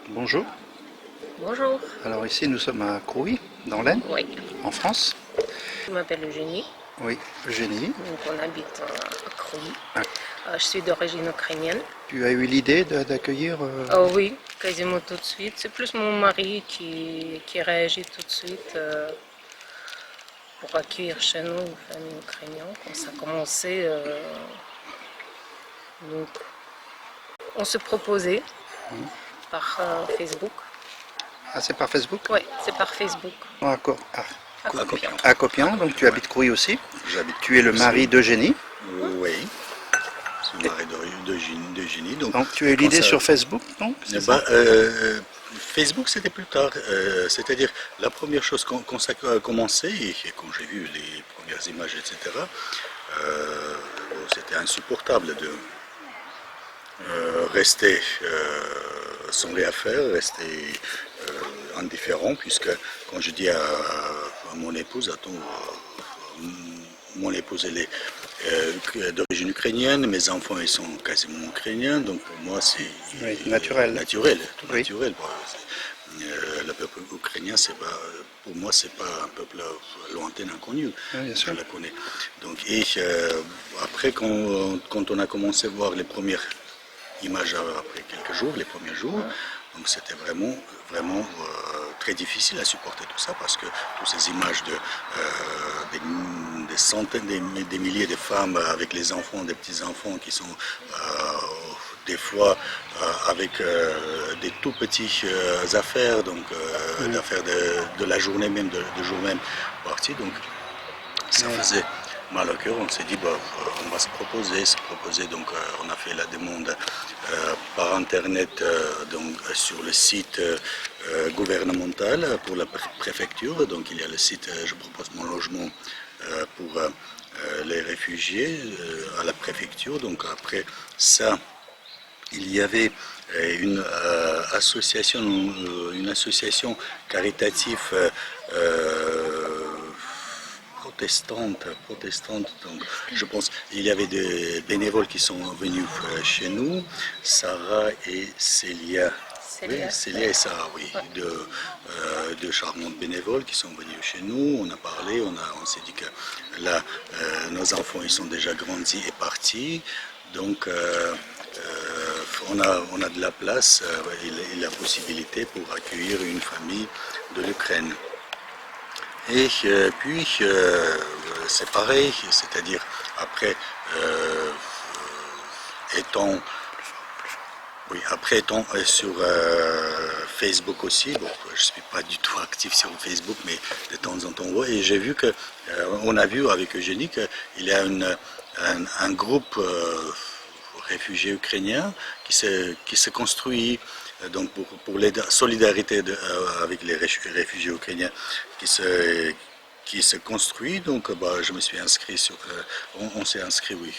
Bonjour. Bonjour. Alors ici nous sommes à Crouy, dans l'Aisne, Oui, en France. je m'appelle Eugénie, Oui, Eugénie. donc on habite à Crouy. Ah, Je suis d'origine ukrainienne. tu as eu l'idée d'accueillir Oui, quasiment tout de suite. C'est plus mon mari qui réagit tout de suite pour accueillir chez nous une famille ukrainienne. Quand ça a commencé, donc on se proposait par Facebook. Ah, c'est par Facebook? Oui, c'est par Facebook. Ah, À Copian. à Copian, donc tu habites Crouy aussi. J'habite Tu es le mari d'Eugénie. Oui, c'est le mari d'Eugénie. Donc tu as eu quand l'idée ça- sur Facebook, donc c'est ça? Facebook, c'était plus tard. C'est-à-dire, la première chose quand ça a commencé, et quand j'ai vu les premières images, etc., c'était insupportable de rester sans rien faire, rester indifférent, puisque quand je dis à mon épouse, attends, mon épouse elle est d'origine ukrainienne, mes enfants ils sont quasiment ukrainiens, donc pour moi c'est Oui, naturel. Tout Oui. naturel. Bon, le peuple ukrainien, c'est pas, pour moi c'est pas un peuple lointain, inconnu, Oui, bien sûr. je la connais. Donc, après quand on a commencé à voir les premières images après quelques jours, les premiers jours. Donc c'était vraiment très difficile à supporter tout ça parce que toutes ces images des centaines, des milliers de femmes avec les enfants, des petits-enfants qui sont des fois avec des tout petits affaires, donc d'affaires de la journée même, de jour même partie. Donc ça faisait mal au cœur. On s'est dit, on va se proposer. Donc, on a fait la demande par Internet, donc, sur le site gouvernemental pour la préfecture. Donc, il y a le site Je propose mon logement pour les réfugiés à la préfecture. Donc, après ça, il y avait une association caritative protestante. Donc, je pense qu'il y avait des bénévoles qui sont venus chez nous, Sarah et Célia. Oui, Célia et Sarah, oui, deux charmantes bénévoles qui sont venus chez nous. On a parlé, on s'est dit que là, nos enfants ils sont déjà grandis et partis, donc on a de la place et la possibilité pour accueillir une famille de l'Ukraine. Et puis, c'est pareil, c'est-à-dire après étant sur Facebook aussi, bon, je ne suis pas du tout actif sur Facebook, mais de temps en temps, ouais, et j'ai vu que, on a vu avec Eugénie qu'il y a un groupe réfugiés ukrainiens qui se construit donc pour la solidarité avec les réfugiés ukrainiens qui se construit. Donc je me suis inscrit on s'est inscrit, oui,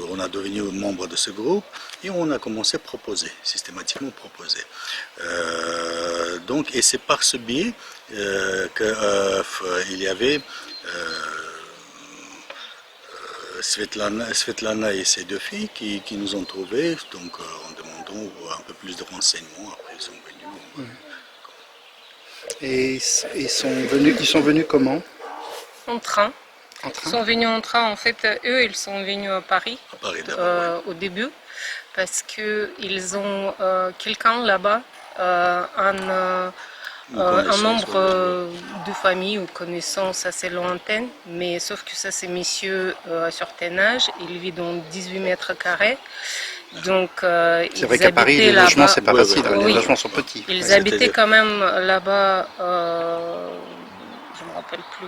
on a devenu membre de ce groupe et on a commencé à proposer, systématiquement proposer. Donc, et c'est par ce biais qu'il y avait Svetlana et ses deux filles qui nous ont trouvés, donc en demandant un peu plus de renseignements. Après, ils sont venus. Et ils sont venus comment? En train. En Ils train? sont venus en train, en fait, eux, ils sont venus à Paris, À Paris d'abord, au début, parce qu'ils ont quelqu'un là-bas, un membre de famille ou connaissance assez lointaine, mais sauf que ça, c'est messieurs à certain âge, il vit dans 18 mètres carrés. Donc, C'est vrai qu'à Paris, les logements, c'est pas facile, hein, les logements sont petits. Ils habitaient quand même là-bas, je ne me rappelle plus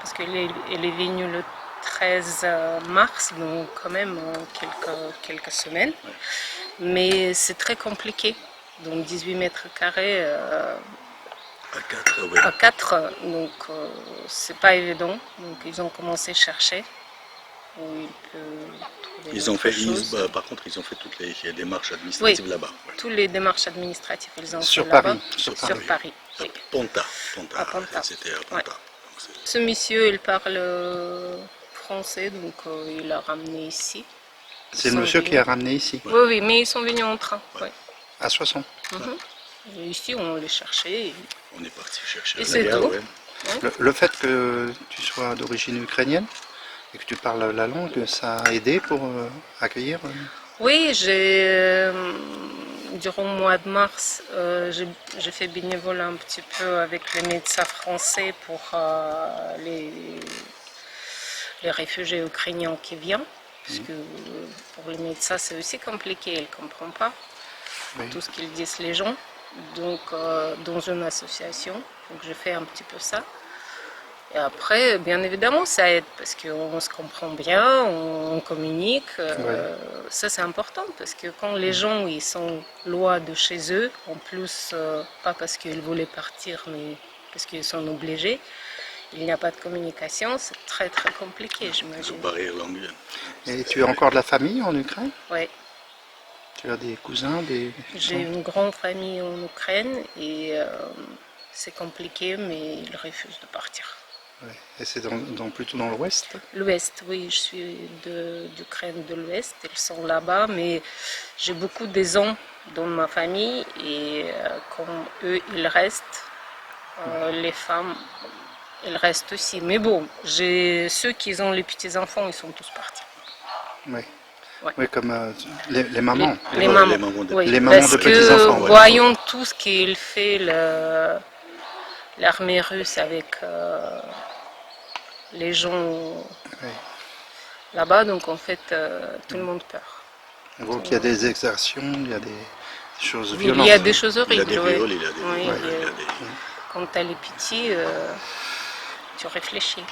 parce qu'elle est venue le 13 mars, donc quand même quelques semaines. Mais c'est très compliqué. Donc 18 mètres carrés à 4, donc c'est pas évident. Donc ils ont commencé à chercher où ils peuvent trouver par contre, ils ont fait toutes les démarches administratives là-bas. Ouais. Toutes les démarches administratives, ils ont Sur fait Paris, là-bas. sur Paris. À Oui. Ponta. À Ponta. C'était à Ponta. Ouais. Ce monsieur, il parle français, donc il l'a ramené ici. C'est le monsieur qui a ramené ici, Oui, oui, mais ils sont venus en train. Oui. à Soissons. Et ici, on les cherchait. On est parti chercher Et la c'est guerre, tout. ouais. Le fait que tu sois d'origine ukrainienne et que tu parles la langue, ça a aidé pour accueillir Oui, durant le mois de mars, j'ai fait bénévolat un petit peu avec les médecins français pour les réfugiés ukrainiens qui viennent. Parce que pour les médecins, c'est aussi compliqué, ils ne comprennent pas tout ce qu'ils disent les gens. Donc, dans une association, donc je fais un petit peu ça. Et après, bien évidemment, ça aide parce qu'on se comprend bien, on communique. Ça, c'est important parce que quand les gens ils sont loin de chez eux, en plus, pas parce qu'ils voulaient partir, mais parce qu'ils sont obligés, il n'y a pas de communication, c'est très très compliqué, j'imagine. Barrière langue. Et tu as encore de la famille en Ukraine? Oui. Tu as des cousins, des... J'ai une grande famille en Ukraine et c'est compliqué, mais ils refusent de partir. Ouais. Et c'est plutôt dans l'ouest? L'ouest, oui, je suis d'Ukraine de l'ouest, ils sont là-bas, mais j'ai beaucoup d'aisants dans ma famille et comme eux, ils restent, les femmes, elles restent aussi. Mais bon, ceux qui ont les petits-enfants, ils sont tous partis. Oui. Ouais. Oui, comme les mamans. Les mamans. mamans, oui, les mamans parce de que petits-enfants. Ouais. voyons tout ce qu'il fait l'armée russe avec les gens là-bas, donc en fait, tout le monde peur. Donc il y a des exactions, il y a des choses Oui, violentes. il y a des choses horribles. Il y a des ouais. viols, il y a des... Oui, ouais, il y a- il y a des- Quand tu as les petits, tu réfléchis.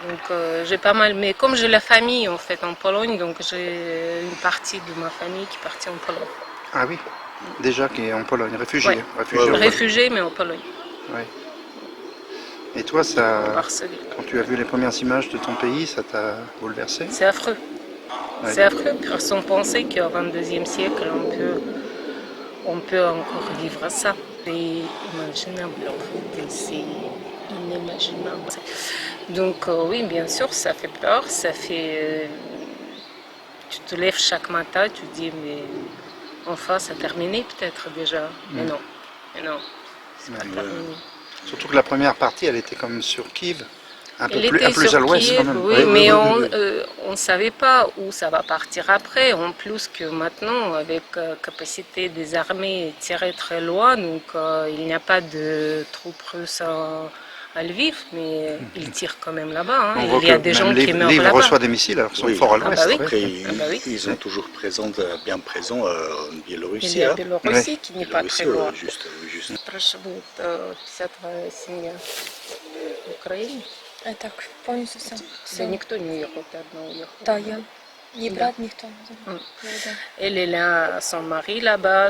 Donc j'ai pas mal, mais comme j'ai la famille en fait en Pologne, donc j'ai une partie de ma famille qui est partie en Pologne. Ah oui, déjà qui est en Pologne, réfugié. Ouais. Réfugié en Pologne. Réfugiés, mais en Pologne, Ouais. Et toi, ça, Varsovie. quand tu as vu les premières images de ton pays, ça t'a bouleversé? C'est affreux. Ouais. C'est affreux. Personne pensait qu'au XXIe siècle, on peut encore vivre ça. C'est inimaginable en fait. C'est inimaginable. Donc oui, bien sûr, ça fait peur. Ça fait. Tu te lèves chaque matin, tu te dis mais enfin, ça a terminé peut-être déjà. Mais non, c'est pas terminé. Surtout que la première partie, elle était comme sur Kiev, un peu Elle plus, était plus sur à l'ouest Kiev, quand même. oui, Ouais, mais ouais, ouais. on ne savait pas où ça va partir après. En plus que maintenant, avec capacité des armées tirer très loin, donc il n'y a pas de troupes russes à Lviv, mais ils tirent quand même là-bas. Hein. On voit Il y a que des même gens qui meurent Lviv là-bas. reçoit des missiles alors qu'ils sont Oui. forts à Ah l'ouest. bah oui. ouais. Après, bah oui. ils sont toujours bien présents en Il Biélorussie. y a hein. Biélorussie qui n'est pas très loin. Juste. Живут вся твоя семья в Украине? Так, повністю все. Да никто не уехал, ты одна уехала. Так, я. Ні брат, ніхто. Elle est là, son mari là-bas,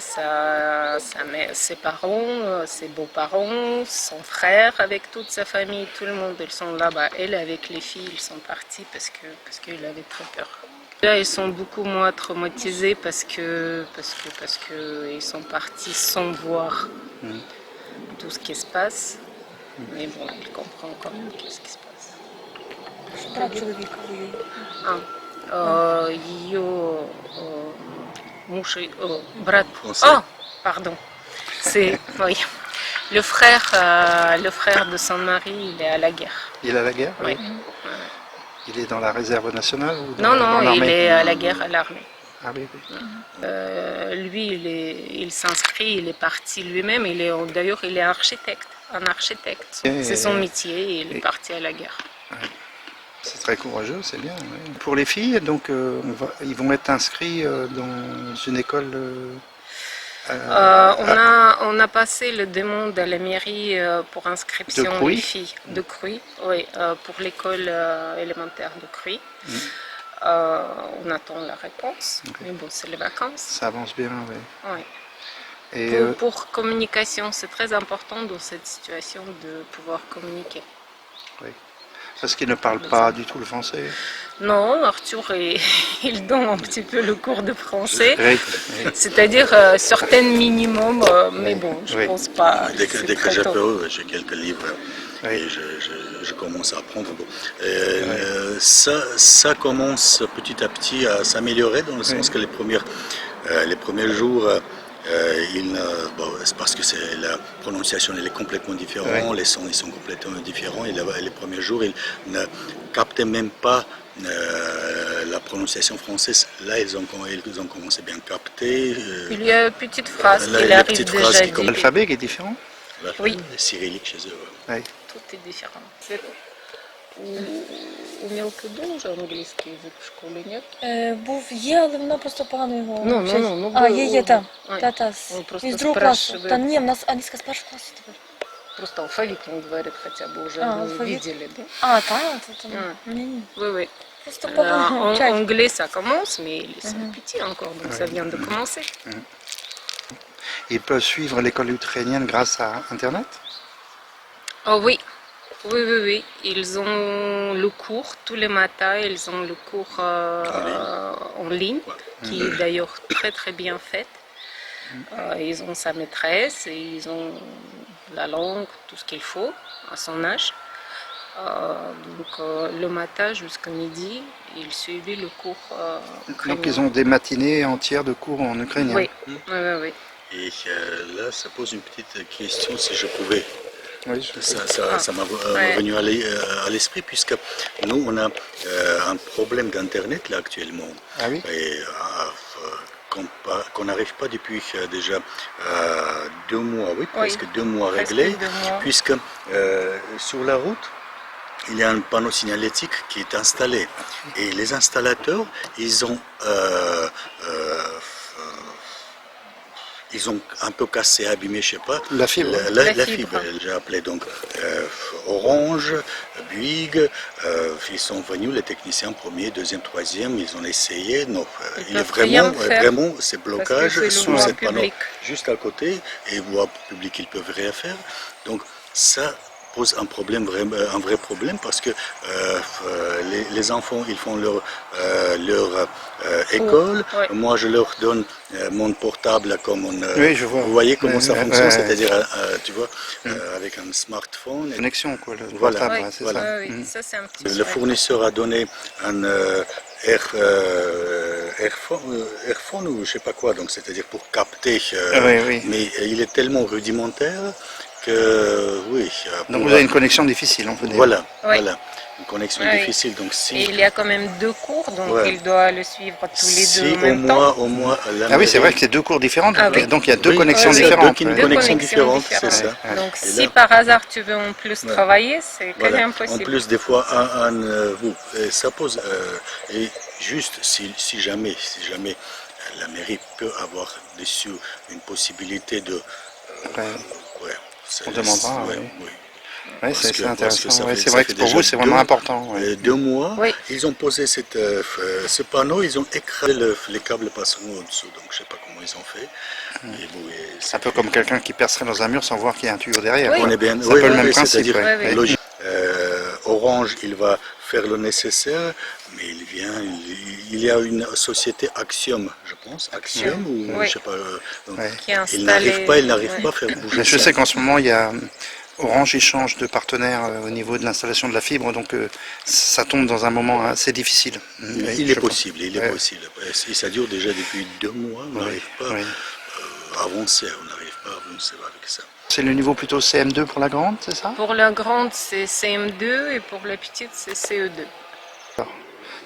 ses parents, ses beaux-parents, son frère avec toute sa famille, tout le monde, ils sont là-bas. Elle avec les filles, ils sont partis parce qu'il avait très peur. Là, ils sont beaucoup moins traumatisés parce que ils sont partis sans voir tout ce qui se passe. Mais bon, ils comprennent quand même qu'est-ce qui se passe. Брат чоловіка воює. Ее муж, брат, Français. pardon, c'est oui, le frère de son mari, il est à la guerre. Il est à la guerre? Oui. Il est dans la réserve nationale ou Non, dans il l'armée? est à la guerre à l'armée. Ah oui, oui. Lui, il s'inscrit, il est parti lui-même. D'ailleurs, il est un architecte. C'est son métier. Et il est parti à la guerre. C'est très courageux, c'est bien. Ouais. Pour les filles, donc, ils vont être inscrits dans une école. On a passé le demande à la mairie pour inscription De Cruy? des filles de Cruy, oui, pour l'école élémentaire de Cruy. On attend la réponse, mais bon, c'est les vacances. Ça avance bien, oui. Oui. Et Pour communication, c'est très important dans cette situation de pouvoir communiquer. parce qu'ils ne parlent pas du tout le français. Non, Arthur, il donne un petit peu le cours de français, Oui, c'est-à-dire certains minimums, mais bon, je Oui. pense pas. Dès c'est que très je tôt. peux, j'ai quelques livres Oui. et je commence à apprendre. Bon. Ça commence petit à petit à s'améliorer dans le sens que les premiers jours, bon, c'est parce que la prononciation elle est complètement différente, Oui. les sons ils sont complètement différents, et les premiers jours ils ne captaient même pas la prononciation française. Là ils ont commencé bien à capter. Il y a une petite phrase Là, qu'il les arrive petites phrases déjà qui à dire. L'alphabet qui est différent? Oui. Cyrillique chez eux. Ouais. Oui. Тут і диферент. У Мілки дуже англійський язик в школі, ні? Був є, але вона просто погано його Ну, вчить. ну, А, ви- є, там. Ай, Та. ви просто Із другого класу. спрашиваєте. Та ні, в нас англійська з першого класу тепер. Просто алфавит он говорит, хотя бы уже А, вы алфавит. видели, да? А, так, це. А. Ні. Oui. Просто погано вчать. Anglais, ça commence, mais ils sont petits encore, donc ça vient de commencer. Ils peuvent suivre l'école ukrainienne grâce à Internet? Oh oui, oui. Ils ont le cours tous les matins, ils ont le cours en ligne, qui est d'ailleurs très très bien fait. Ils ont sa maîtresse, et ils ont la langue, tout ce qu'il faut à son âge. Donc le matin jusqu'à midi, ils suivaient le cours ukrainien. Donc ils ont des matinées entières de cours en ukrainien? Oui, oui. Et là, ça pose une petite question, si je pouvais. Oui, Ça m'a venu à l'esprit, puisque nous, on a un problème d'Internet là actuellement. Ah oui? Et qu'on n'arrive pas depuis déjà 2 mois, oui, presque 2 mois Presque réglés, 2 mois. puisque sur la route, il y a un panneau signalétique qui est installé. Et les installateurs, ils ont un peu cassé, abîmé, je sais pas. La fibre. La fibre. J'ai appelé donc Orange, Bouygues. Ils sont venus, les techniciens premier, deuxième, troisième. Ils ont essayé. Non, il est rien faire. vraiment ces blocages c'est le sous voie ce panneau publique. juste à côté. Et voie publique, ils peuvent rien faire. Donc ça pose un vrai problème, parce que les enfants ils font leur école. Ouais. Moi je leur donne mon portable comme Oui, je vois. vous voyez comment ça fonctionne, Ouais. c'est-à-dire tu vois avec un smartphone. Connexion, quoi, le Voilà. portable, Oui, ouais, c'est voilà. ça. oui, ça c'est un petit Le souhait. fournisseur a donné un Airphone ou je sais pas quoi, donc c'est-à-dire pour capter, Oui. mais il est tellement rudimentaire que oui. Donc pour- vous avez une connexion difficile, on peut dire. Voilà, Oui. voilà, une connexion Oui. difficile. Donc Et si, il y a quand même 2 cours, donc Ouais. il doit le suivre tous les si deux en même temps. au moins la Ah oui, c'est mairie- vrai que c'est 2 cours différents, Ah oui. donc il y a 2 Oui, connexions c'est différentes. deux ouais. connexions différentes, c'est ça. Donc Et si là- par hasard tu veux en plus Ouais. travailler, c'est quasi Voilà. En impossible. plus, des fois, ça pose. Et juste, si jamais la mairie peut avoir dessus une possibilité de. Ouais. Ouais, On demandera, ouais, oui. oui. Ouais, Parce c'est que intéressant. ça Ouais, fait- c'est ça vrai fait que pour déjà vous, c'est vraiment important. Ouais. 2 mois, Oui. ils ont posé ce panneau, ils ont écrasé les câbles passeront au-dessous, donc je sais pas comment ils ont fait. Et bon, et C'est un peu comme quelqu'un qui percerait dans un mur sans voir qu'il y a un tuyau derrière. Oui. quoi. on est bien, C'est un peu le même principe. c'est-à-dire ouais. Oui, oui. Ouais. logique. Orange, il va faire le nécessaire, mais il y a une société Axiom, je pense, Axiom ou Oui. je sais pas. Donc, Ouais. Qui est il n'arrive installé. pas à faire bouger. Mais je ça. sais qu'en ce moment, il y a Orange il change de partenaire au niveau de l'installation de la fibre, donc ça tombe dans un moment assez difficile. Oui, Il je est pense. possible, il est Ouais. possible. Et ça dure déjà depuis 2 mois, on n'arrive pas oui. à avancer, on n'arrive pas à avancer avec ça. C'est le niveau plutôt CM2 pour la grande, c'est ça? Pour la grande, c'est CM2 et pour la petite, c'est CE2.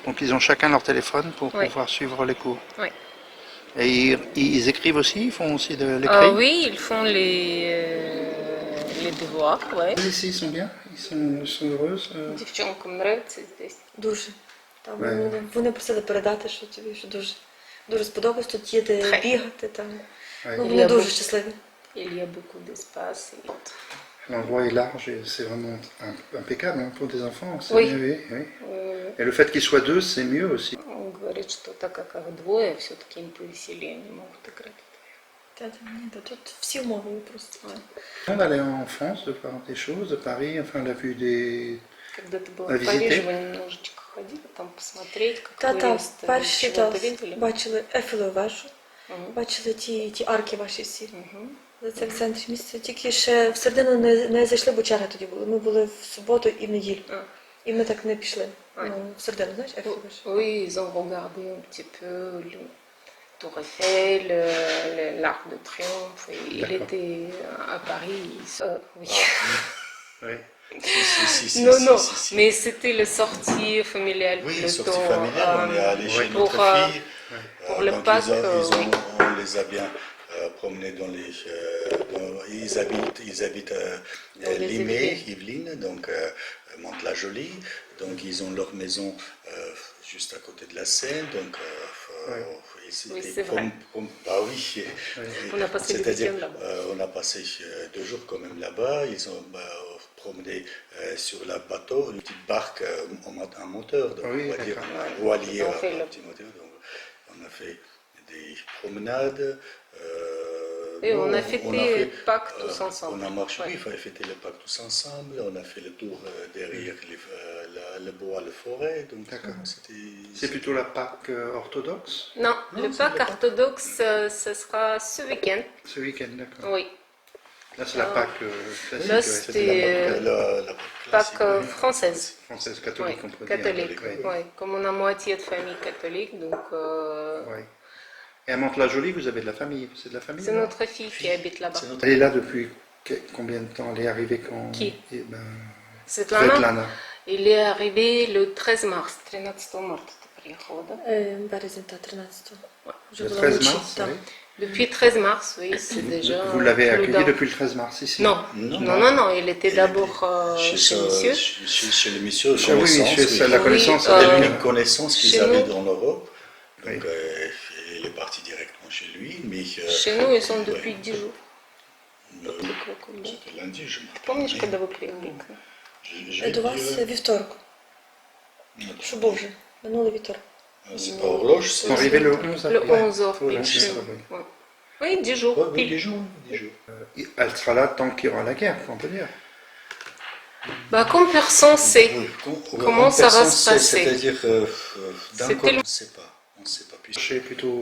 Donc ils ont chacun leur téléphone pour Oui. pouvoir suivre les cours. Oui. Et ils écrivent aussi, ils font aussi de l'écrit? Oui, ils font les devoirs, ouais. Ici ils sont bien, ils sont heureuses. Девчонкам нравится здесь. Дуже. Там Ouais. вони просили передати, що тобі що дуже сподобалось. Тут є де Хай. бігати. Там. Ouais. Ну, вони дуже щасливі. Il y a beaucoup d'espace. L'endroit est large et c'est vraiment impeccable hein, pour des enfants. C'est Oui. mieux, oui. Et le fait qu'ils soient 2, c'est mieux aussi. Он говорит, что так как их двое, все-таки им повеселее, они могут играть. Тут всі умови просто. On allait en France de voir des choses, de Paris, enfin on a vu des... Когда ты была А в Париже, визиты? вы немножечко ходили, там посмотреть, как Та выезд, перший чего-то раз видели? бачили Ейфелеву вежу, Мгм. бачили ті арки ваші всі. Мгм. Це в центрі місця. Тільки ще всередину не зайшли, бо черги тоді були. Ми були в суботу і в неділю. І ми так не пішли. Ну, всередину, знаєш, як ти кажеш? Oui, ils ont regardé un petit peu le Tour Eiffel, l'Arc de Triomphe. Et il D'accord. était à Paris. Oui. Oui. Non, non, mais c'était le sortie familiale Oui, plutôt. sortie familiale, on est allé chez pour, notre fille. pour le donc Pâques, oui. on les a bien promenés dans les... ils habitent Dans les Limay, Yvelines. Yvelines, donc Mantes-la-Jolie. Donc ils ont leur maison juste à côté de la Seine. Donc, Oui, c'est vrai. Ah oui. On a passé le C'est-à-dire, week-end là-bas. on a passé 2 jours quand même là-bas. Ils ont promené sur le bateau, une petite barque en moteur, donc Oui, on va dire d'accord. un voilier Ils ont fait à le- petit moteur. Donc, on a fait des promenades. Et nous, on a fêté Pâques tous ensemble. On a marché, Ouais. oui, il fallait fêter le Pâques tous ensemble. On a fait le tour derrière le bois, la forêt. Donc D'accord. c'était. C'est plutôt la Pâque orthodoxe Non, Non, le c'est Pâques le Pâques. orthodoxe, ce sera ce week-end. ce week-end, d'accord. Oui, Là, c'est la Pâque classique, Là, ouais, c'était- La Pâques classique, oui. française. française Oui, catholique, on peut catholique. dire. Oui. Comme on a moitié de famille catholique, donc Ouais. Et à Mantes-la-Jolie, vous avez de la famille. C'est de la famille c'est non notre fille qui habite là-bas. C'est notre- Elle est là depuis combien de temps? Elle est arrivée quand? Qui? Eh ben, Svetlana, Svetlana. il est arrivé le 13 mars. 13 марта ты приехала, да? Березень та 13-го. Вже Le була 13 вночі, mars, так. oui. Depuis 13 mars, oui, c'est déjà... Vous l'avez plus accueilli d'un- depuis le 13 mars ici? Non, Non, non, non, non, il était Il d'abord était chez monsieur. Chez le monsieur, Ah oui, connaissance, chez oui. la connaissance. Oui, C'était elle est l'unique connaissance qu'ils chez avaient nous. en Europe. Oui. Donc, il est parti directement chez lui. Mais, Chez nous, ils sont depuis ouais. 10 jours. Euh, Только когда. C'était lundi, je me rappelle. Помнишь, когда вы приехали? Je vais До вас dire- вівторку. Що був вже? Минулий вівторок. C'est pas horloge, Ils c'est. sont arrivés le 11 Le avril. 11 heures, Oui, pile c'est chez ça, nous. oui. Ouais. Oui, 10 jours, Ouais, oui, pile. 10 jours. 10 jours. Elle sera là tant qu'il y aura la guerre, on peut dire. Bah, comme personne sait. Oui, Comment en ça va personne se sait, passer? C'est-à-dire, d'un C'est côté, tellement- on ne sait pas. On ne sait pas. Puis,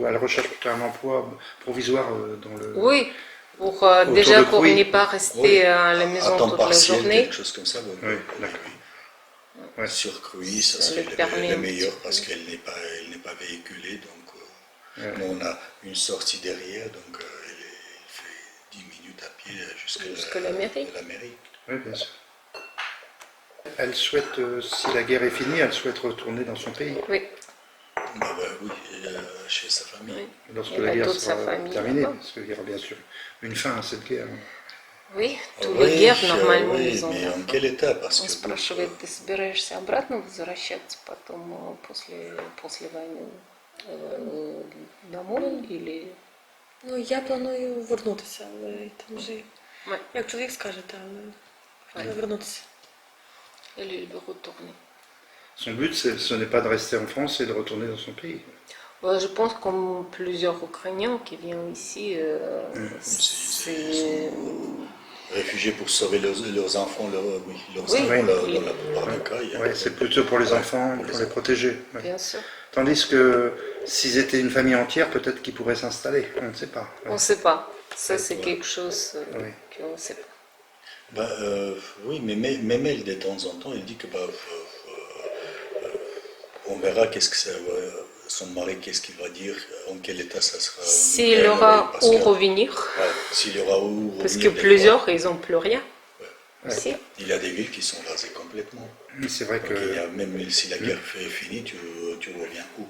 Elle recherche plutôt un emploi provisoire dans le. Oui, pour, Autour déjà de pour Trouy. ne pas rester Oui. à la maison à temps toute la partiel, journée. quelque chose comme ça. Oui, Oui, d'accord. Ouais. Sur Cruy, ça Ça serait le permet le un meilleur petit parce peu. elle n'est pas véhiculée. Donc, Ouais. nous, on a une sortie derrière, donc elle fait 10 minutes à pied Jusqu'à la mairie. la mairie. Oui, bien sûr. Elle souhaite, si la guerre est finie, elle souhaite retourner dans son pays. Oui, Oui, chez sa famille. oui. Lorsque Elle la a guerre toute sa sera famille terminée, là-bas. parce qu'il y aura bien sûr une fin à cette guerre. Oui, tous Oui, les guerres, normalement, oui, ils ont mais la en fin. quel état? Parce Он que спрашивает, ты собираешься обратно возвращаться потом после войны домой или... Ну, я планую вернутися, але там вже, Ouais. як чоловік скаже, але хотіла вернутися. или il veut retourner. Son but, ce n'est pas de rester en France, c'est de retourner dans son pays. Je pense comme plusieurs Ukrainiens qui viennent ici, c'est... réfugiés pour sauver leurs enfants, leurs Oui, enfants, oui. dans la plupart des cas. il y a- Ouais, c'est plutôt pour les enfants, pour pour les les protéger. Ouais. Bien sûr. Tandis que s'ils étaient une famille entière, peut-être qu'ils pourraient s'installer. On ne sait pas. Ouais. On ne sait pas. Ça, c'est Ouais. quelque chose Oui. qu'on ne sait pas. Oui, mais même elle, de temps en temps, elle dit que on verra qu'est-ce que ça va, son mari, qu'est-ce qu'il va dire, en quel état ça sera. S'il aura Parce où que- revenir, ouais, s'il y aura où parce revenir, que des plusieurs, fois, ils n'ont plus rien. Ouais. Ici. il y a des villes qui sont rasées complètement. Mais c'est vrai que Donc, il y a, même si la guerre est finie, tu reviens où?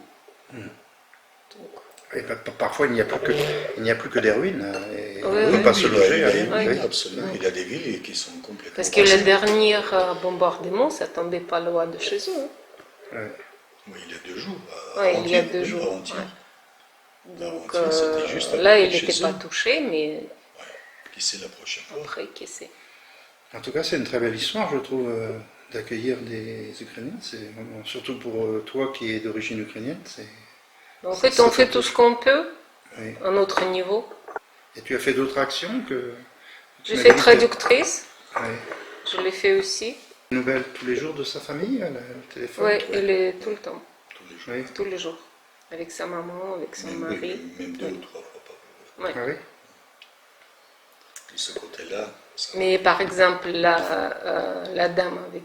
Donc, et parfois il n'y a plus que des ruines. Et Oui, on ne peut oui, pas se il y a- loger. il y a- aller, oui, oui. absolument. Il y a des villes qui sont complètement parce que le rasées. dernier bombardement, ça tombait pas loin de chez eux. Hein. Ouais. Oui, il y a 2 jours. Ouais, il y a avant-hier, 2 oui, jours. avant-hier. Ouais. Donc Avant-hier, c'était juste à là, côté il de n'était chez pas eux. touché, mais Qui c'est la prochaine fois? après, qui sait. En tout cas, c'est une très belle histoire, je trouve, d'accueillir des Ukrainiens. C'est surtout pour toi qui es d'origine ukrainienne. En fait, on fait tout ce qu'on peut Oui. à notre niveau. Et tu as fait d'autres actions que. tu Je m'avais fais dit que- traductrice, Ouais. je l'ai fait aussi. Nouvelles tous les jours de sa famille, le téléphone. Oui, il est tout le temps, Tous les jours. Oui. tous les jours. Avec sa maman, avec son Même, mari. même 2 Oui. ou 3 fois par jour. Ouais. Ah oui. De ce côté-là, ça Mais par exemple, la dame avec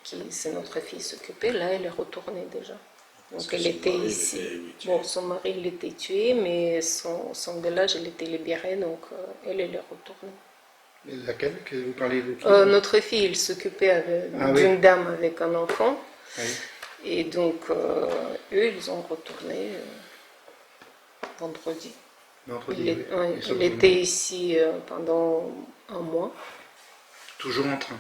qui c'est notre fille s'occupait, là, elle est retournée déjà. Parce Donc que elle son était mari, il ici. était, oui, tué. Bon, son mari, il était tué, mais son village, il était libéré, donc elle est retournée. Et laquelle que vous parlez de qui Notre fille, il s'occupait Ah oui. d'une dame avec un enfant. Oui. Et donc, eux, ils ont retourné vendredi. Vendredi, Il, oui. ouais, Ils sont il était ici pendant un mois. toujours en train.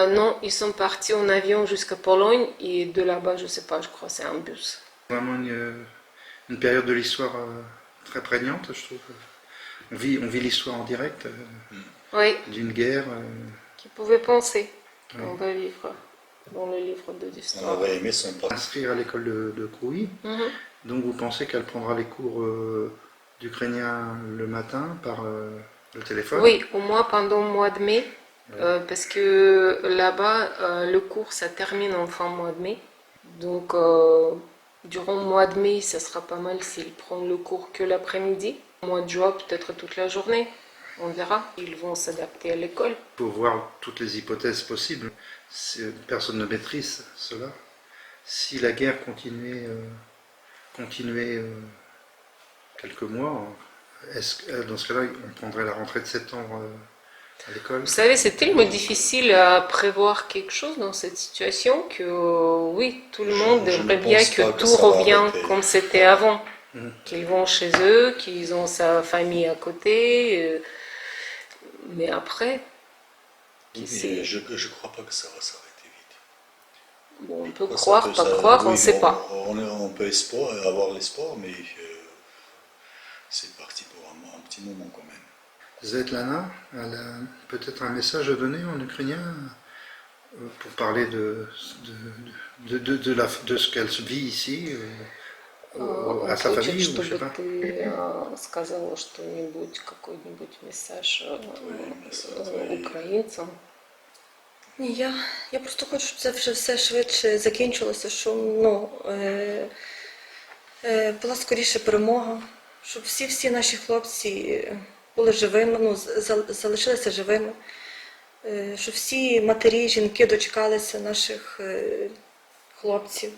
Non, ils sont partis en avion jusqu'à Pologne et de là-bas, je sais pas, je crois que c'est un bus. Vraiment une période de l'histoire très prégnante, je trouve. On vit l'histoire en direct Oui, d'une guerre. qui pouvait penser Oui. qu'on va vivre dans le livre de On l'histoire. aurait aimé son parti. Inscrire à l'école de Crouy. Mhm. Donc vous pensez qu'elle prendra les cours d'ukrainien le matin par le téléphone? Oui, au moins pendant le mois de mai, parce que là-bas, le cours, ça termine en fin mois de mai. Donc, durant le mois de mai, ça sera pas mal s'ils prennent le cours que l'après-midi. Au mois de juin, peut-être toute la journée. On verra. Ils vont s'adapter à l'école. Il faut voir toutes les hypothèses possibles. Personne ne maîtrise cela. Si la guerre continuait quelques mois, dans ce cas-là, on prendrait la rentrée de septembre à l'école? Vous savez, c'est tellement difficile à prévoir quelque chose dans cette situation que oui, tout le monde Je ne aimerait bien pense que pas que tout ça va revient arrêter. comme c'était avant. Mhm. Qu'ils vont chez eux, qu'ils ont sa famille à côté. Mais après, qui Mais sait? je ne crois pas que ça va s'arrêter vite. Bon, on peut Ça croire, peut- pas ça- croire, on oui, ne sait pas. On peut avoir l'espoir, mais c'est parti pour un petit moment quand même. Svetlana, elle a peut-être un message à donner en ukrainien pour parler de ce qu'elle vit ici à sa Хочет, famille, ou je sais чтобы pas. ты сказала что-нибудь, какой-нибудь месседж українцям. Ні, я просто хочу, щоб це вже все швидше закінчилося, щоб була скоріше перемога, щоб всі наші хлопці були живими, залишилися живими, щоб всі матері, жінки дочекалися наших хлопців.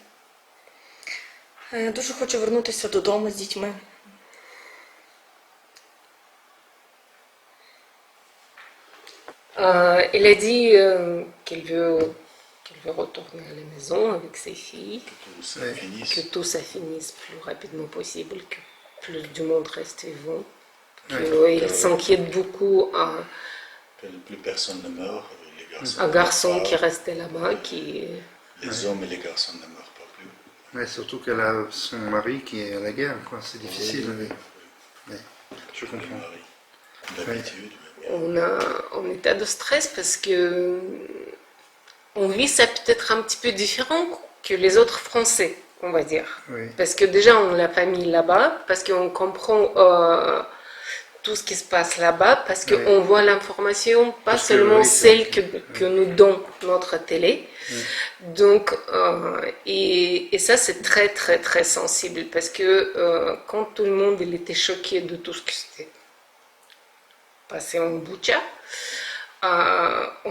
Дуже хочу вернутися додому з дітьми. Elle a dit qu'elle veut retourner à la maison avec ses filles, Tout ça Ouais. finisse. que tout ça finisse plus rapidement possible, que plus du monde reste vivant. Ouais. Il s'inquiète beaucoup à Que plus personne ne meurt. Les garçons un ne meurent garçon pas. qui restait là-bas, qui... Les hommes et les garçons ne meurent pas plus. Ouais, surtout qu'elle a son mari qui est à la guerre, quoi. C'est difficile. Oui, mais- ouais, je Le comprends. mari. D'habitude. On a un état de stress parce que on vit ça peut-être un petit peu différent que les autres Français, on va dire. Oui. Parce que déjà on a la famille là-bas, parce qu'on comprend tout ce qui se passe là-bas, parce qu'on Oui. voit l'information, pas Parce que, seulement oui, celle c'est- que nous donne notre télé. Donc, et ça c'est très très très sensible parce que quand tout le monde il était choqué de tout ce qui s'était passé en Boutcha,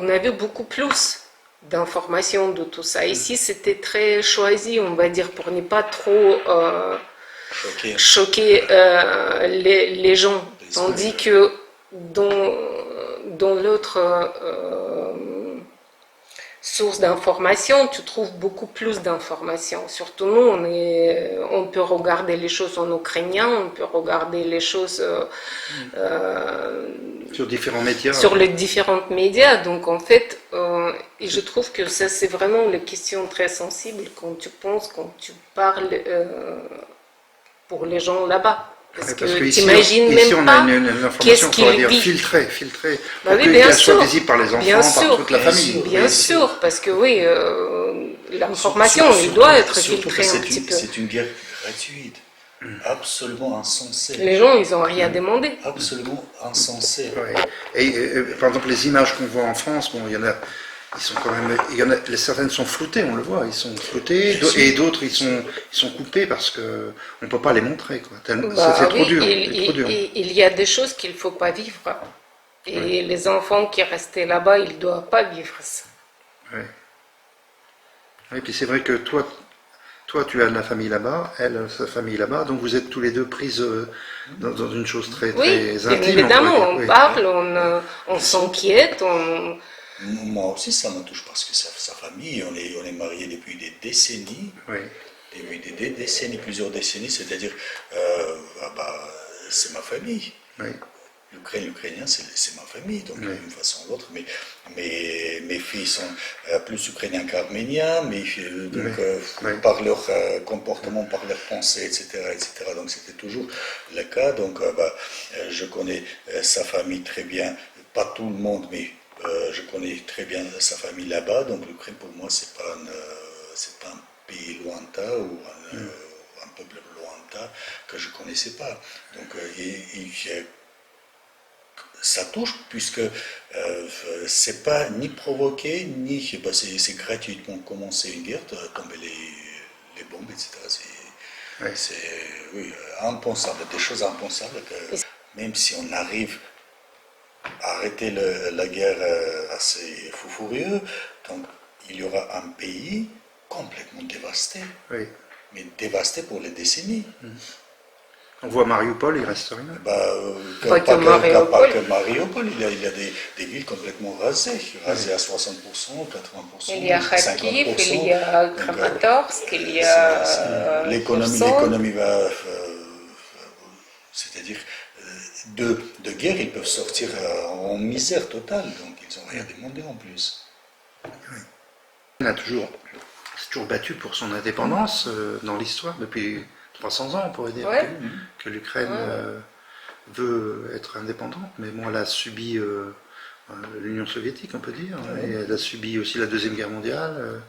on avait beaucoup plus d'informations de tout ça. Ici c'était très choisi, on va dire, pour ne pas trop Choqué. choquer les gens. Tandis que dans l'autre source d'information, tu trouves beaucoup plus d'informations. Surtout nous, on peut regarder les choses en ukrainien, on peut regarder les choses Sur différents médias. sur les différents médias. Donc en fait, et je trouve que ça c'est vraiment une question très sensible quand tu penses, quand tu parles pour les gens là-bas. Parce Ouais, que ici, t'imagines ici, même on pas a une qu'est-ce information, on va qu'il dire, vit. filtrée, Bah pour oui, qu'elle bien soit sûr. visible par les enfants, Bien par sûr, toute la famille. bien sûr, parce que oui, l'information, elle doit être Surtout que filtrée un petit peu. c'est une guerre gratuite. Absolument insensée. Les gens, ils n'ont rien demandé. Absolument insensée. Ouais. Et par exemple, les images qu'on voit en France, bon, il y en a ils sont quand même, certaines sont floutées, on le voit, ils sont floutés, et d'autres ils sont coupés parce que on peut pas les montrer, quoi. C'est trop dur. Il y a des choses qu'il faut pas vivre. Et les enfants qui restaient là-bas, ils doivent pas vivre ça. Oui. Et puis c'est vrai que toi, tu as de la famille là-bas, elle, sa famille là-bas, donc vous êtes tous les deux prises dans une chose très, très intime. Oui, évidemment, on parle, on s'inquiète, Moi aussi, ça me touche parce que sa famille, on est mariés depuis des décennies. Oui. Depuis des décennies, plusieurs décennies, c'est-à-dire, c'est ma famille. Oui. L'Ukrainien, c'est ma famille, donc d'une façon ou l'autre. Mais mes filles sont plus ukrainiens qu'arméniens, par leur comportement, par leur pensée, etc. Donc c'était toujours le cas. Donc je connais sa famille très bien, pas tout le monde, mais je connais très bien sa famille là-bas. Donc l'Ukraine pour moi c'est pas un pays lointain ou un peuple lointain que je connaissais pas. Donc ça touche puisque c'est pas ni provoqué ni c'est gratuitement commencer une guerre, tomber les bombes, etc. C'est impensable, des choses impensables que même si on arrive à arrêter la guerre assez furieux, donc il y aura un pays complètement dévasté, mais dévasté pour les décennies. On voit Mariupol, il reste rien. Pas que Mariupol, il y a des villes complètement rasées à 60%, 80%, il y a Kharkiv, il y a Kramatorsk, il y a l'économie va, c'est-à-dire de guerre, ils peuvent sortir en misère totale, donc ils n'ont rien demandé en plus. Il s'est toujours battu pour son indépendance dans l'histoire depuis 300 ans, on pourrait dire, que l'Ukraine veut être indépendante, mais bon, elle a subi l'Union soviétique, on peut dire, et elle a subi aussi la Deuxième Guerre mondiale.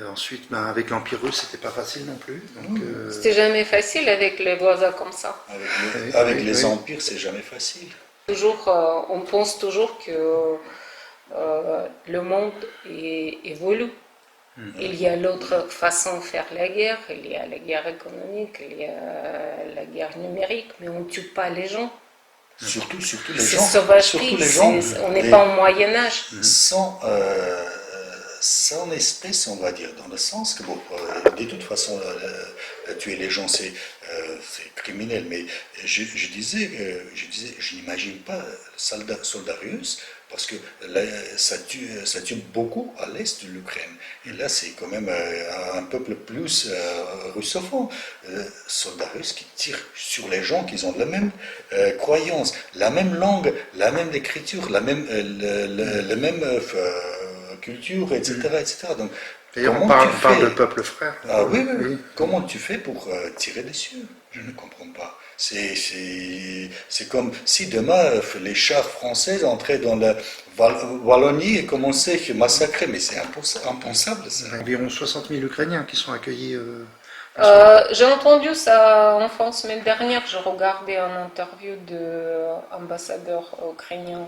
Ensuite, avec l'Empire russe, c'était pas facile non plus. C'était jamais facile avec les voisins comme ça. Avec les empires, c'est jamais facile. On pense toujours que le monde évolue. Il y a l'autre façon de faire la guerre, il y a la guerre économique, il y a la guerre numérique, mais on ne tue pas les gens. Surtout les c'est gens. Sauvagerie, on n'est pas au Moyen-Âge. Sans espèce, on va dire, dans le sens que, de toute façon, tuer les gens, c'est criminel, mais je disais, je n'imagine pas soldats russes, parce que là, ça tue beaucoup à l'est de l'Ukraine. Et là, c'est quand même un peuple plus russophone. Soldats russes qui tirent sur les gens qui ont la même croyance, la même langue, la même écriture, la même culture, etc. Donc, d'ailleurs, on parle de peuple frère. Oui. Comment tu fais pour tirer dessus? Je ne comprends pas. C'est comme si demain les chars français entraient dans la Wallonie et commençaient à massacrer, mais c'est impensable ça. Il y a environ 60 000 Ukrainiens qui sont accueillis. J'ai entendu ça en fin de semaine dernière, j'ai regardé une interview de l'ambassadeur ukrainien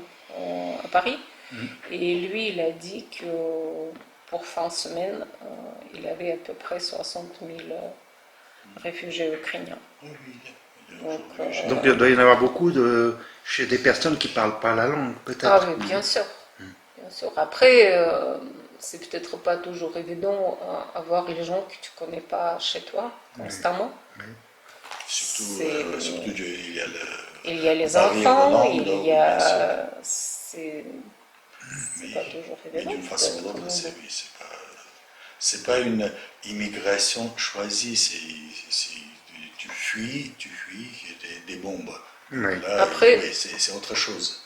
à Paris, et lui il a dit que pour fin de semaine, il avait à peu près 60 000 réfugiés ukrainiens. Donc il doit y en avoir beaucoup chez des personnes qui ne parlent pas la langue, peut-être. Ah oui, bien sûr. Bien sûr. Après, c'est peut-être pas toujours évident avoir les gens que tu ne connais pas chez toi constamment. Oui. Surtout, il y a les enfants, il y a... C'est pas toujours évident. Mais d'une façon ou l'autre, c'est pas une immigration choisie, tu fuis des bombes. Oui. Là, après, c'est autre chose.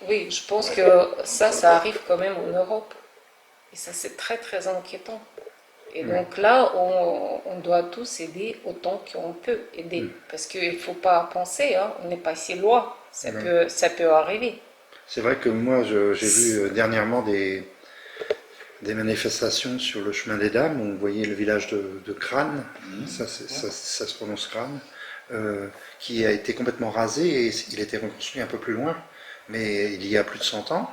Oui, je pense que ça arrive quand même en Europe. Et ça, c'est très, très inquiétant. Et donc là, on doit tous aider autant qu'on peut aider. Parce qu'il ne faut pas penser, on n'est pas si loin. Ça peut arriver. C'est vrai que moi, j'ai vu dernièrement des manifestations sur le chemin des Dames, où on voyait le village de Kran, ça se prononce Kran, qui a été complètement rasé et il a été reconstruit un peu plus loin, mais il y a plus de 100 ans.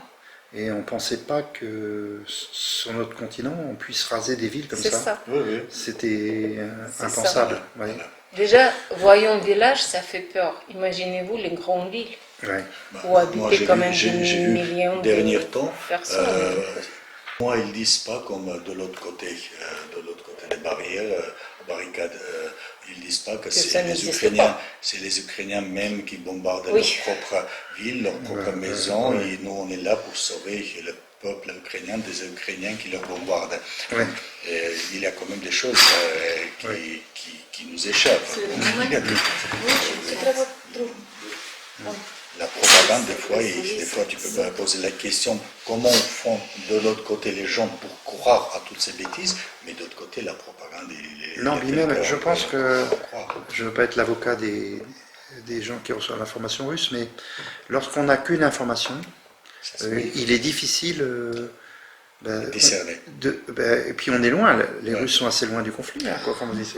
Et on ne pensait pas que sur notre continent, on puisse raser des villes comme C'est ça. ça. Oui, oui. C'était C'est impensable. Ouais. Déjà, voyons village, ça fait peur. Imaginez-vous les grandes villes Ouais. où Moi, habitent quand même des j'ai vu millions dernier de temps, personnes. moi, ils disent pas comme de l'autre côté des barrières, barricades, ils disent pas que ça c'est les n'existe Ukrainiens, pas. c'est les Ukrainiens même qui bombardent Oui. leur propre ville, leur propre maison, et nous on est là pour sauver le peuple ukrainien des Ukrainiens qui leur bombardent. Ouais. Et il y a quand même des choses qui nous échappent. La propagande, des fois tu peux poser la question comment font de l'autre côté les gens pour croire à toutes ces bêtises, mais d'autre côté la propagande. Non, puis même, je pense que, croire. je ne veux pas être l'avocat des gens qui reçoivent l'information russe, mais lorsqu'on n'a qu'une information, il est difficile Discerner. et puis on est loin, les Russes sont assez loin du conflit, hein, quoi, comme on dit.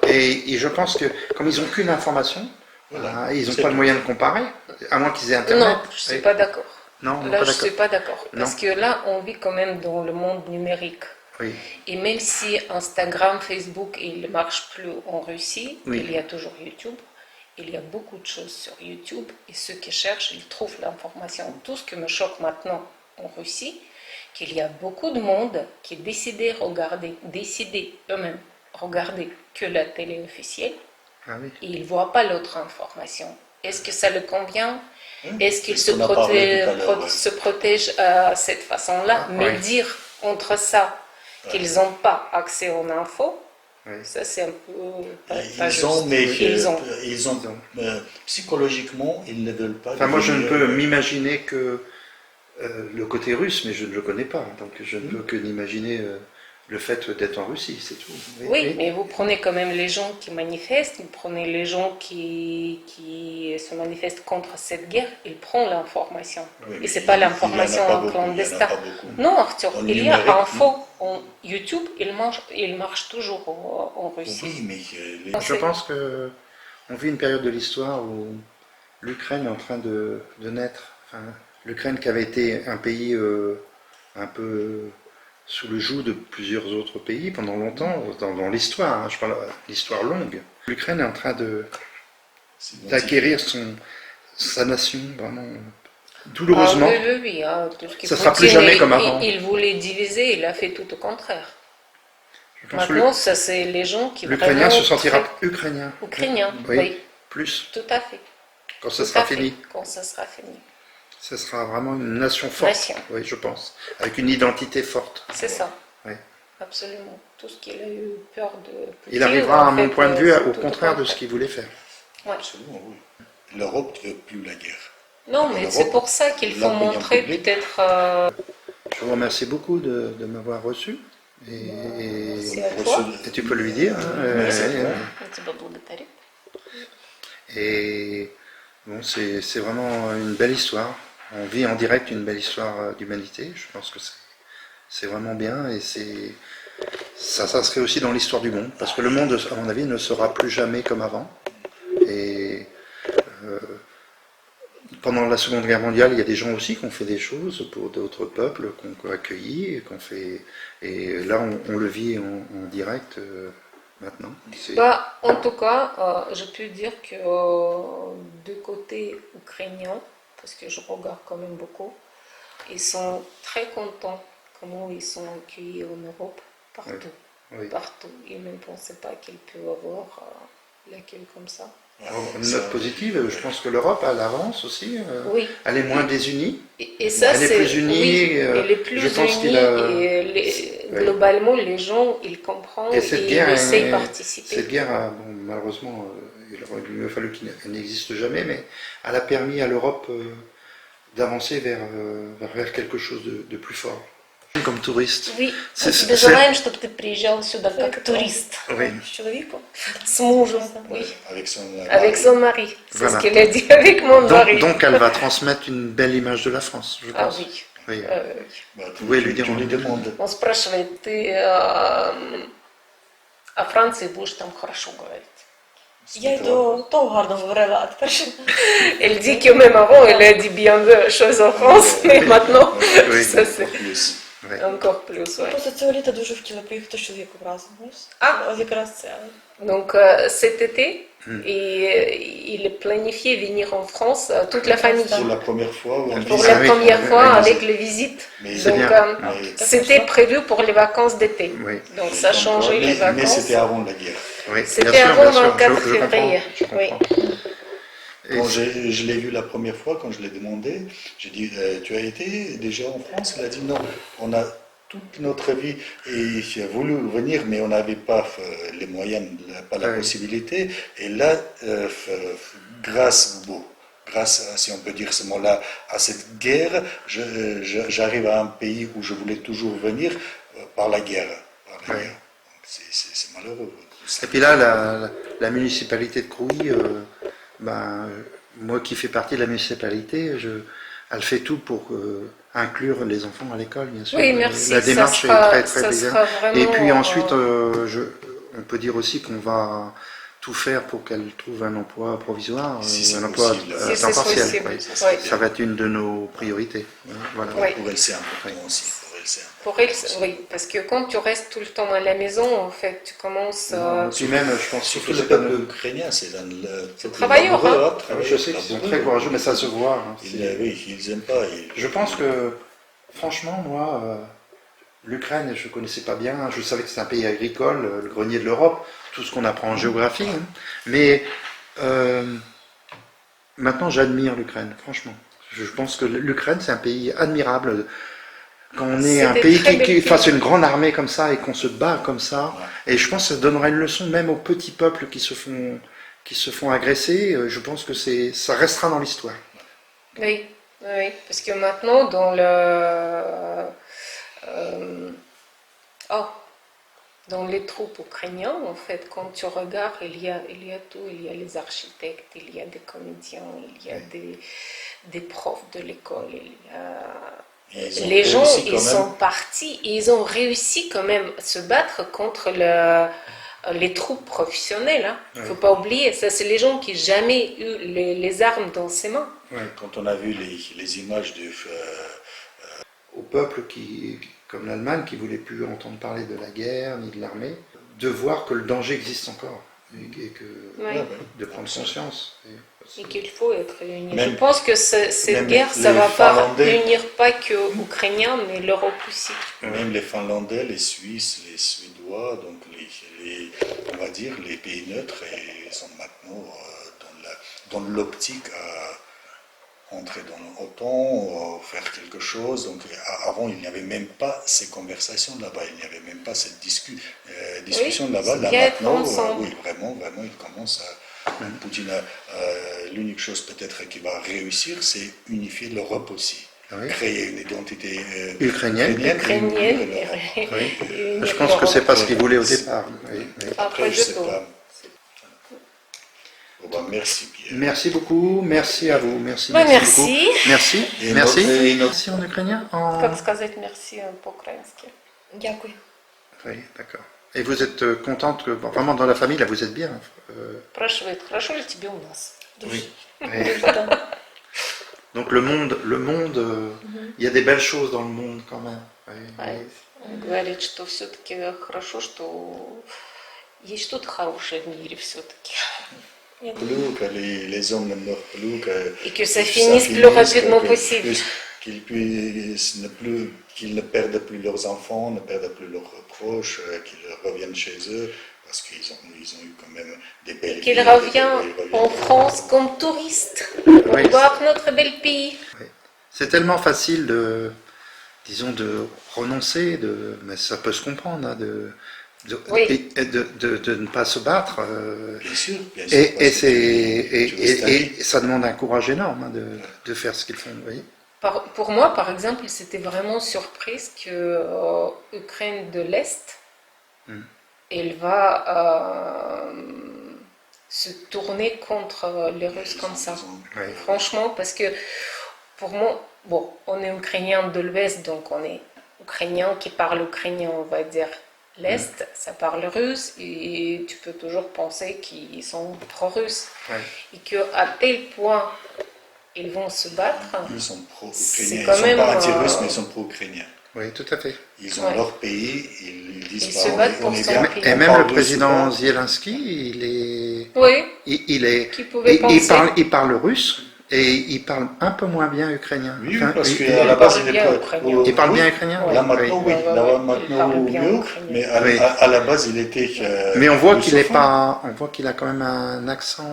Et je pense que comme ils n'ont qu'une information, Voilà. ils n'ont C'est pas de tout. moyen de comparer, à moins qu'ils aient Internet. Non, je ne suis pas d'accord. Non, Là, pas je ne suis d'accord. pas d'accord. Non. Parce que là, on vit quand même dans le monde numérique. Oui. Et même si Instagram, Facebook, il ne marche plus en Russie, Oui. il y a toujours YouTube. Il y a beaucoup de choses sur YouTube. Et ceux qui cherchent, ils trouvent l'information. Tout ce qui me choque maintenant en Russie, qu'il y a beaucoup de monde qui décidait eux-mêmes regarder que la télé officielle. Ah oui. Et ils ne voient pas l'autre information. Est-ce que ça le convient? Est-ce qu'il C'est ce qu'on a parlé tout à l'heure, se protège à cette façon-là? Mais ouais. dire contre ça qu'ils n'ont pas accès aux infos, Ouais. ça c'est un peu pas Ils ont, juste. mais Ils ont. psychologiquement, ils ne veulent pas. Enfin, moi, je ne devenir, peux m'imaginer que le côté russe, mais je ne le connais pas, donc je ne peux que n'imaginer le fait d'être en Russie, c'est tout. Oui, mais vous prenez quand même les gens qui manifestent, vous prenez les gens qui se manifestent contre cette guerre, ils prennent l'information. Oui, Et c'est mais pas il y en a l'information pas en beaucoup, clandestin. il y en a pas beaucoup. Non, Arthur, En il y a numérique, info en YouTube, il marche toujours en Russie. Oui, mais Je pense que on vit une période de l'histoire où l'Ukraine est en train de naître. Enfin, l'Ukraine qui avait été un pays un peu sous le joug de plusieurs autres pays pendant longtemps, dans l'histoire, hein, je parle l'histoire longue. L'Ukraine est en train d'acquérir sa nation vraiment douloureusement. Ah, oui, hein, tout ce qui Ça sera Poutine, plus jamais comme avant. Il voulait diviser, il a fait tout au contraire. Je pense que Maintenant, ça c'est les gens qui l'Ukrainien vraiment se sentira très- ukrainien. Ukrainien, Oui, oui, plus, tout à fait. quand ce Tout sera à fait, fini. quand ça sera fini. Ce sera vraiment une nation forte, Nation. oui, je pense, avec une identité forte. C'est ça. Oui. Absolument. Tout ce qu'il a eu peur de Poutine, Il arrivera, à en mon fait, point de vue, c'est au tout contraire de contraire. ce qu'il voulait faire. Ouais. Absolument, oui. L'Europe ne veut plus la guerre. Non, mais L'Europe, c'est pour ça qu'il faut l'opinion montrer publique. peut-être. Je vous remercie beaucoup de m'avoir reçu. C'est à toi. Et tu peux lui dire. Hein, Merci à toi. Я тебя благодарю. et bon, c'est vraiment une belle histoire. On vit en direct une belle histoire d'humanité. Je pense que c'est vraiment bien et ça s'inscrit aussi dans l'histoire du monde. Parce que le monde, à mon avis, ne sera plus jamais comme avant. Et pendant la Seconde Guerre mondiale, il y a des gens aussi qui ont fait des choses pour d'autres peuples, qu'on a accueillis, et là on le vit en direct maintenant. Bah, en tout cas, je peux dire que du côté ukrainien, parce que je regarde quand même beaucoup, ils sont très contents comment ils sont accueillis en Europe, partout. Oui. Partout. Ils ne pensaient pas qu'ils peuvent avoir l'accueil comme ça. Une note positive, je pense que l'Europe a l'avance aussi. Oui. Elle est moins désunie. Et ça, Elle est plus unie. Oui, elle est plus je pense unie qu'il a. et globalement, les gens, ils comprennent Et cette et guerre, ils essaient de participer. Cette guerre, bon, malheureusement, il aurait mieux fallu qu'elle n'existe jamais, mais elle a permis à l'Europe d'avancer vers quelque chose de plus fort. Comme touriste. Oui, C'est- мы тебе c'est- желаем, чтобы ты приезжал сюда как турист. Oui. З чоловіком. С мужем, oui. Avec son Avec son mari. C'est Voilà. ce qu'elle a dit avec mon mari. Donc elle va transmettre une belle image de la France, je Ah pense. oui. Oui. Bah, tu, Oui, lui tu dire, lui on- demandes. Он спрашивает, ты о Франции будешь там хорошо говорить. Я й до того гарно говорила, а тепер ще... Elle dit que même avant, elle a dit bien de choses en France, mais maintenant, Oui. ça c'est Plus. Ouais. encore plus, ouais. Просто цього літа дуже хотіла поїхати з чоловіком разом, знаєш? А. От якраз це. Donc cet été, il est planifié venir en France, toute la famille. Pour la première fois ou en Pour Ah la oui. première fois Oui. avec les visites. Mais C'est Donc bien. Mais- c'était prévu pour les vacances d'été. Oui. Donc ça a changé les mais vacances. c'était avant la guerre. Oui, C'était bien sûr, avant bien dans sûr. le 4 Je comprends, février. je Oui. comprends. Et Quand je l'ai vu la première fois, quand je l'ai demandé, j'ai dit tu as été déjà en France? Il a dit non. On a toute notre vie et j'ai voulu venir, mais on n'avait pas les moyens, pas la Oui. possibilité. Et là, grâce, si on peut dire ce mot-là, à cette guerre, j'arrive à un pays où je voulais toujours venir par la guerre. Oui. Donc, c'est malheureux. Et puis là, la municipalité de Crouy, moi qui fais partie de la municipalité, elle fait tout pour inclure les enfants à l'école, bien sûr. Oui, merci. La démarche est très très ça bien. sera vraiment, Et puis ensuite, on peut dire aussi qu'on va tout faire pour qu'elle trouve un emploi provisoire, Si c'est un emploi possible. à Si temps c'est partiel. possible, Oui. oui. Ça va être une de nos priorités. Voilà. Oui. Pour elle, c'est important aussi. Pour elle, c'est important. Pour elle, oui, parce que quand tu restes tout le temps à la maison, en fait, tu commences. Puis même, je pense Surtout que le c'est pas peuple ukrainien, c'est dans le peuple travailleur, laboureux, hein. travailleur, Je sais qu'ils sont laboureux. très courageux, mais ça se voit. Hein. Oui, ils n'aiment pas. Je pense que, franchement, moi, l'Ukraine, je ne connaissais pas bien. Je savais que c'est un pays agricole, le grenier de l'Europe, tout ce qu'on apprend en géographie. Hein. Mais maintenant, j'admire l'Ukraine, franchement. Je pense que l'Ukraine, c'est un pays admirable. Quand on est un C'est des pays très qui belles fasse pays. une grande armée comme ça et qu'on se bat comme ça, et je pense que ça donnera une leçon même aux petits peuples qui se font agresser. Je pense que ça restera dans l'histoire. Oui, oui, parce que maintenant, dans dans les troupes ukrainiennes, en fait, quand tu regardes, il y a tout. Il y a les architectes, il y a des comédiens, il y a des profs de l'école, il y a... Ils ont Les gens, réussi quand ils même. sont partis et ils ont réussi quand même à se battre contre les troupes professionnelles. Hein. Il ne faut pas oublier, ça c'est les gens qui n'ont jamais eu les armes dans ses mains. Quand on a vu les images Au peuple comme l'Allemagne, qui ne voulait plus entendre parler de la guerre ni de l'armée, de voir que le danger existe encore et Oui. de prendre conscience. Et qu'il faut être unis. Même- Je pense que cette même guerre, ça les ne va pas Finlandais- unir pas que Ukrainiens, mais l'Europe aussi. même les Finlandais, les Suisses, les Suédois, donc on va dire les pays neutres, et sont maintenant dans l'optique à entrer dans l'OTAN, faire quelque chose. Donc avant, il n'y avait même pas ces conversations là-bas, il n'y avait même pas cette discussion Oui, là-bas. c'est Là bien être maintenant, ensemble. oui, vraiment, il commence à... Poutine, l'unique chose peut-être qui va réussir, c'est unifier l'Europe aussi. Oui. Créer une identité Ukrainienne. Ukrainienne. et unir l'Europe. Oui. Et unir Je pense que c'est pas ce qu'ils voulaient au départ. Oui, oui. Après, je je sais trouve. pas. Bon, bah, merci Pierre. Merci beaucoup, merci à vous, merci. Ouais, beaucoup. merci. Merci, Et merci. notre- Merci en ukrainien Как сказать merci по-украински? Дякую. Oui, d'accord. Et vous êtes contente que, bon, vraiment dans la famille, là vous êtes bien. Спрашивает, хорошо ли тебе у нас? Oui. Дуже так. Donc le monde, il y a des belles choses dans le monde quand même. Oui, Ouais. Он говорит, что все-таки хорошо, что есть что-то хорошее в мире все-таки. Plus que les hommes ne meurent plus, Et que ça finisse le plus rapidement possible. Qu'ils puissent qu'ils ne perdent plus leurs enfants, ne perdent plus leurs proches, qu'ils reviennent chez eux, parce qu'ils ont eu quand même des belles Qu'il vies, revient en France comme touriste pour Oui. voir notre bel pays. C'est tellement facile disons, de renoncer, mais ça peut se comprendre, hein, Oui. et de ne pas se battre. Bien sûr, bien sûr. Et, parce que tu restes à vie. et ça demande un courage énorme hein, de faire ce qu'ils font. Vous voyez. Pour moi, par exemple, c'était vraiment surprise que Ukraine de l'Est, elle va se tourner contre les Russes comme ça. Ouais. Franchement, parce que pour moi, bon, on est Ukrainien de l'Ouest, donc on est Ukrainien qui parle ukrainien, on va dire. l'Est, ça parle russe et tu peux toujours penser qu'ils sont pro-russes. Ouais. Et qu'à tel point ils vont se battre. Ils sont pro-ukrainiens, C'est ils quand sont même, pas anti-russes, mais ils sont pro-ukrainiens. Oui, tout à fait. Ils ont Ouais. leur pays, ils disent Ils bah, se battent pour son bien, pays. Et on même parle le russe président ou pas. Zelensky, Oui, il est, qui pouvait penser. il parle russe et il parle un peu moins bien ukrainien. Oui, Enfin, parce il- qu'à la base, parle il bien est pas. ukrainien. il parle bien oui. ukrainien. Ouais. Là maintenant, oui. Ouais, ouais, Là ouais. maintenant, Il parle bien mieux. ukrainien. Mais Oui. à la base, il était. Mais on voit qu'il est russophone. pas, on voit qu'il a quand même un accent.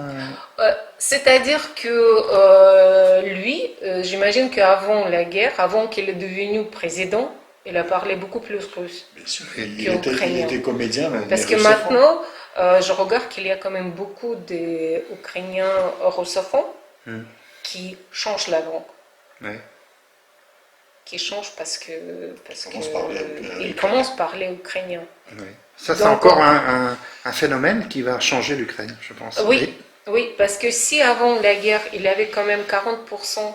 C'est-à-dire que lui, j'imagine qu'avant la guerre, avant qu'il est devenu président, il a parlé beaucoup plus russe. Bien sûr, Et il était comédien. mais Parce que russophone. maintenant, je regarde qu'il y a quand même beaucoup d'Ukrainiens russophones qui changent la langue. Ouais. Qui changent parce que Commencent à parler ils commencent à parler ukrainien. Oui. Ça, c'est Donc, encore un phénomène qui va changer l'Ukraine, je pense. Oui, oui, parce que si avant la guerre, il y avait quand même 40%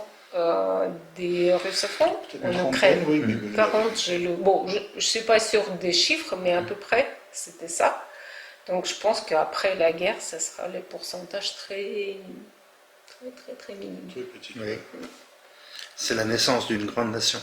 des russophones Une en trentaine, Ukraine. oui, mais 40, bon, je ne suis pas sûre des chiffres, mais à peu près, c'était ça. Donc je pense qu'après la guerre, ça sera les pourcentages très minimes. très petit. Oui. C'est la naissance d'une grande nation.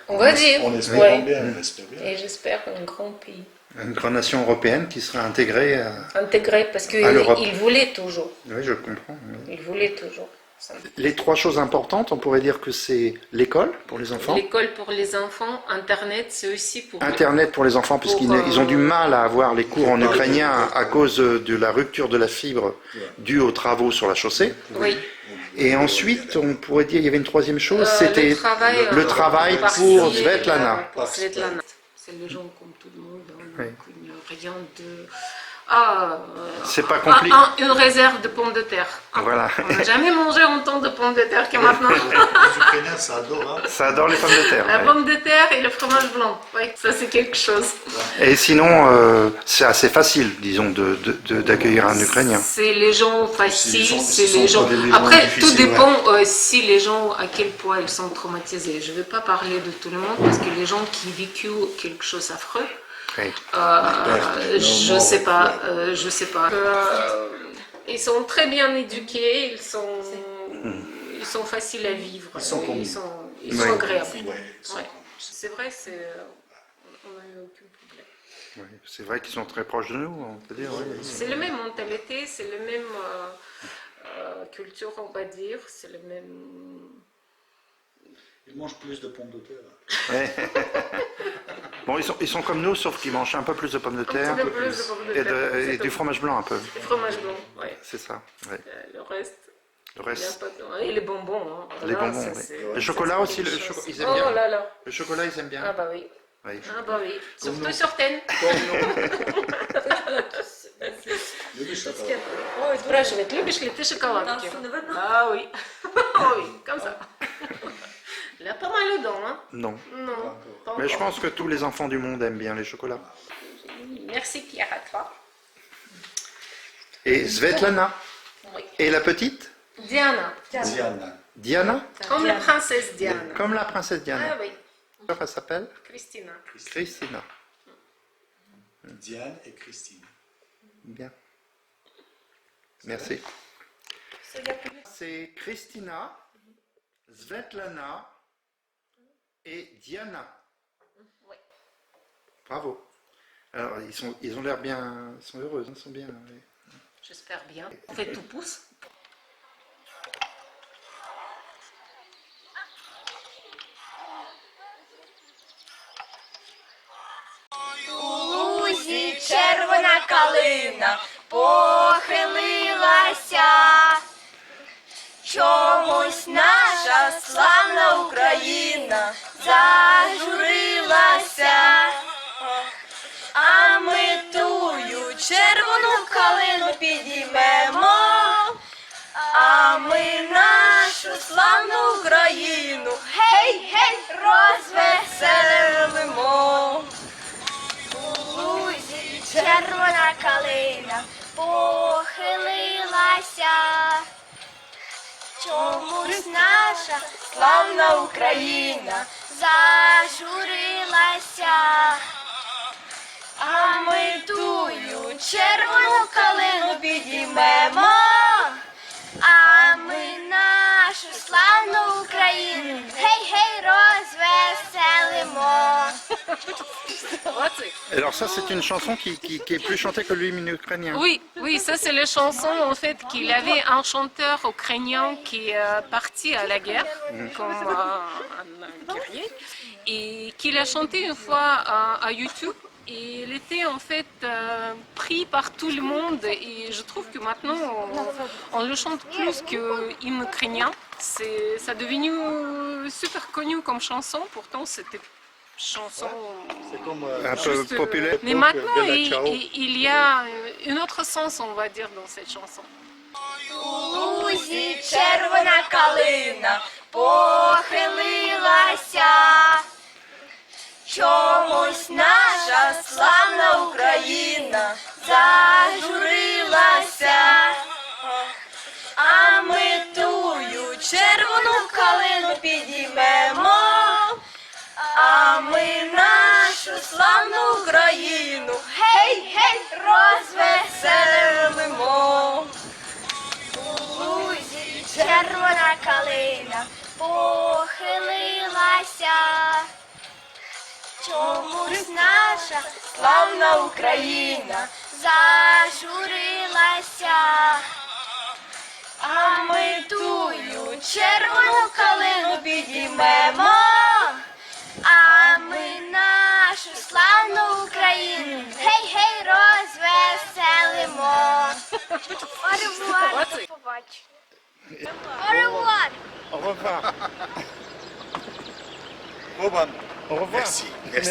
On va dire. On espère ouais. bien, on espère bien. Et j'espère un grand pays. Une grande nation européenne qui sera intégrée à... Intégré, parce À l'Europe. qu'il voulait toujours. Oui, je comprends. Oui. Il voulait toujours. Ça. Les trois choses importantes, on pourrait dire que c'est l'école pour les enfants, L'école pour les enfants, Internet, c'est aussi pour... Internet pour les enfants, puisqu'ils ils ont du mal à avoir les cours en ukrainien à cause de la rupture de la fibre due aux travaux sur la chaussée. Oui. Et ensuite, on pourrait dire, il y avait une troisième chose, c'était le travail par pour ci, Svetlana. pour Svetlana. C'est les gens comme tout le monde, hein, Oui. donc il n'y a rien de... Ah, C'est pas compliqué. une réserve de pommes de terre. Voilà. On n'a jamais mangé autant de pommes de terre que maintenant. Les Ukrainiens, ça adore. Hein. Ça adore les pommes de terre. La ouais. pomme de terre et le fromage blanc. Oui, ça c'est quelque chose. Et sinon, c'est assez facile, disons, d'accueillir un Ukrainien. C'est les gens faciles, c'est ce les sont gens... pas des gens Après, tout difficiles, dépend si les gens, à quel point ils sont traumatisés. Je ne vais pas parler de tout le monde parce que les gens qui vécu quelque chose d'affreux, Oui. je sais pas, je sais pas. Ils sont très bien éduqués, ils sont faciles à vivre, Ils sont comme- ils sont Oui. agréables. Ouais, ils sont Ouais. comme- C'est vrai, on n'a eu aucun problème. Oui, c'est vrai qu'ils sont très proches de nous, on peut dire. Oui. C'est la même mentalité, c'est la même culture, on va dire, c'est le même. Ils mangent plus de pommes de terre. Ouais. Bon, ils sont comme nous, sauf qu'ils mangent un peu plus de pommes de terre Un petit peu plus de pommes de et, terre, c'est et du tout. fromage blanc un peu. Le fromage blanc, ouais. C'est ça. Ouais. Le reste, Le il n'y a reste, pas de... Et les bonbons, hein. les Voilà, bonbons. ça, Oui. c'est- Le ça, chocolat c'est aussi, quelque chose. ils aiment Oh bien. là là. Le chocolat, ils aiment bien. Ah bah oui. Oui. Ah bah oui. Comme Surtout nous. certaines. Любишь шоколад? Ой, Спрашивает, любишь ли ты шоколадки? Нас не видно? Ah oui. Oui, comme ça. Il a pas mal dedans, hein? Non. Non. pas Mais je encore. pense que tous les enfants du monde aiment bien les chocolats. Merci Pierre, à toi. Et Svetlana. Oui. Et la petite Diana. Диана. Diana, Comme la princesse Diana. comme la princesse Ah Diana. oui. Elle s'appelle Christina. Christina. Diane et Christine. Bien. Merci. C'est Christina, Svetlana et Diana. Oui. Bravo. Alors, ils ont l'air bien, ils sont heureux, ils sont bien. Oui. J'espère bien. On fait tout pouce. Лузі червона калина похилилася, чомусь наша славна Україна зажурилася, а ми тую червону калину підіймемо, а ми нашу славну Україну гей, гей, розвеселимо. У лузі червона калина похилилася, чомусь наша славна Україна зажурилася, а ми тую червону калину підіймемо, а ми нашу славну Україну, гей-гей, розвеселимо. Alors ça, c'est une chanson qui est plus chantée que l'hymne ukrainien. Oui, oui, ça c'est les chansons en fait qu'il avait un chanteur ukrainien qui est parti à la guerre comme un guerrier et qu'il a chanté une fois à YouTube. Et il était en fait pris par tout le monde et je trouve que maintenant on le chante plus que hymne ukrainien. Ça est devenu super connu comme chanson, pourtant c'était chanson Un peu populaire. mais maintenant il y a un autre sens on va dire dans cette chanson. У лузі червона калина похилилася, чомусь наша славна Україна зажурилася, а ми тую червону калину підіймемо, а ми нашу славну Україну, гей-гей, розвеселимо. У лузі червона калина похилилася, чомусь наша славна Україна зажурилася, а ми тую червону калину підіймемо, а ми нашу славну Україну, гей-гей, розвеселимо. Оревуар, до побачення. Оревуар. Au revoir. Robin, Au revoir. merci.